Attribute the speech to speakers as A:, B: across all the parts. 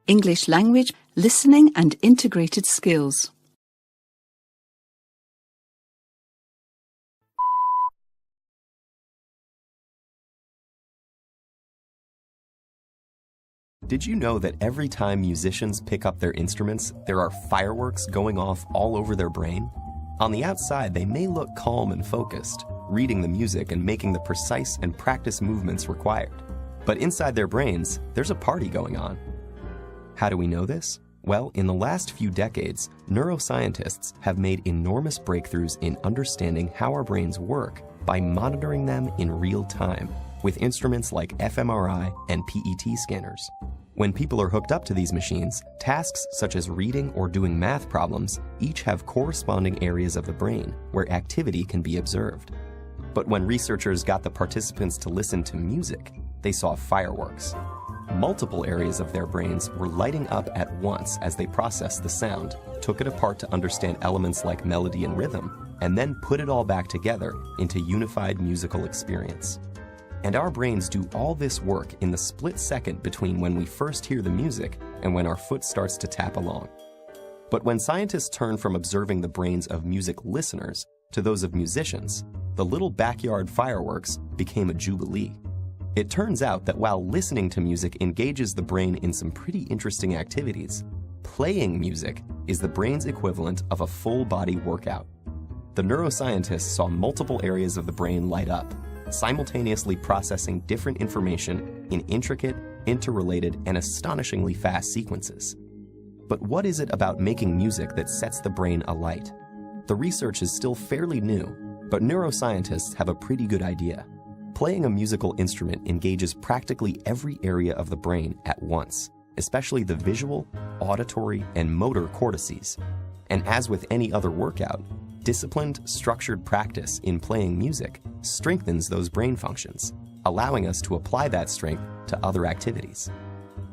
A: English language, listening and integrated skills.
B: Did you know that every time musicians pick up their instruments, there are fireworks going off all over their brain? On the outside, they may look calm and focused, reading the music and making the precise and practiced movements required. But inside their brains, there's a party going on. How do we know this? Well, in the last few decades, neuroscientists have made enormous breakthroughs in understanding how our brains work by monitoring them in real time with instruments like fMRI and PET scanners. When people are hooked up to these machines, tasks such as reading or doing math problems each have corresponding areas of the brain where activity can be observed. But when researchers got the participants to listen to music, they saw fireworks. Multiple areas of their brains were lighting up at once as they processed the sound, took it apart to understand elements like melody and rhythm, and then put it all back together into unified musical experience. And our brains do all this work in the split second between when we first hear the music and when our foot starts to tap along. But when scientists turned from observing the brains of music listeners to those of musicians, the little backyard fireworks became a jubilee. It turns out that while listening to music engages the brain in some pretty interesting activities, playing music is the brain's equivalent of a full-body workout. The neuroscientists saw multiple areas of the brain light up, simultaneously processing different information in intricate, interrelated, and astonishingly fast sequences. But what is it about making music that sets the brain alight? The research is still fairly new, but neuroscientists have a pretty good idea. Playing a musical instrument engages practically every area of the brain at once, especially the visual, auditory, and motor cortices. And as with any other workout, disciplined, structured practice in playing music strengthens those brain functions, allowing us to apply that strength to other activities.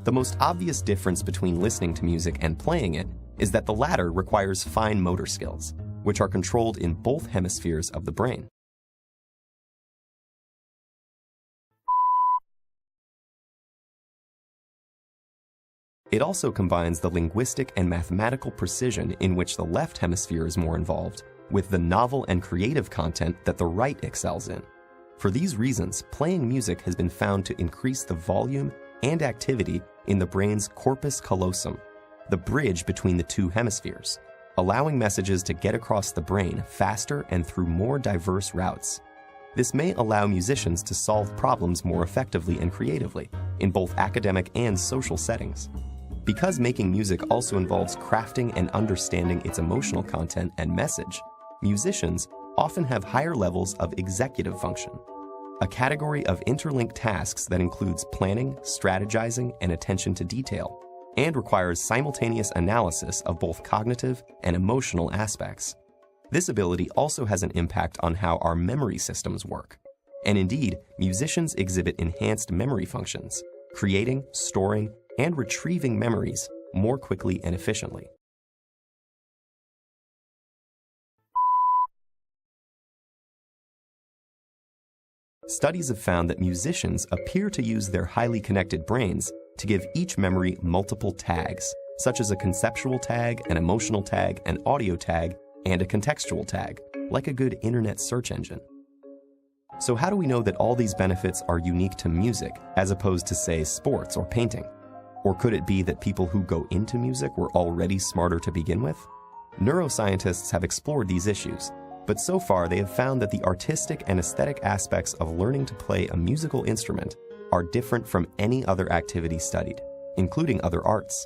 B: The most obvious difference between listening to music and playing it is that the latter requires fine motor skills, which are controlled in both hemispheres of the brain. It also combines the linguistic and mathematical precision in which the left hemisphere is more involved with the novel and creative content that the right excels in. For these reasons, playing music has been found to increase the volume and activity in the brain's corpus callosum, the bridge between the two hemispheres, allowing messages to get across the brain faster and through more diverse routes. This may allow musicians to solve problems more effectively and creatively in both academic and social settings. Because making music also involves crafting and understanding its emotional content and message, musicians often have higher levels of executive function, a category of interlinked tasks that includes planning, strategizing, and attention to detail, and requires simultaneous analysis of both cognitive and emotional aspects. This ability also has an impact on how our memory systems work. And indeed, musicians exhibit enhanced memory functions, creating, storing, and retrieving memories more quickly and efficiently. Studies have found that musicians appear to use their highly connected brains to give each memory multiple tags, such as a conceptual tag, an emotional tag, an audio tag, and a contextual tag, like a good internet search engine. So how do we know that all these benefits are unique to music, as opposed to, say, sports or painting? Or could it be that people who go into music were already smarter to begin with? Neuroscientists have explored these issues, but so far they have found that the artistic and aesthetic aspects of learning to play a musical instrument are different from any other activity studied, including other arts.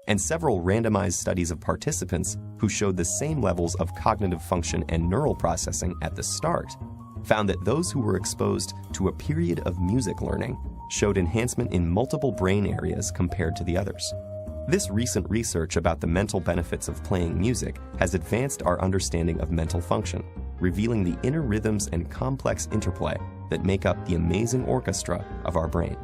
B: And several randomized studies of participants who showed the same levels of cognitive function and neural processing at the start found that those who were exposed to a period of music learning showed enhancement in multiple brain areas compared to the others. This recent research about the mental benefits of playing music has advanced our understanding of mental function, revealing the inner rhythms and complex interplay that make up the amazing orchestra of our brain.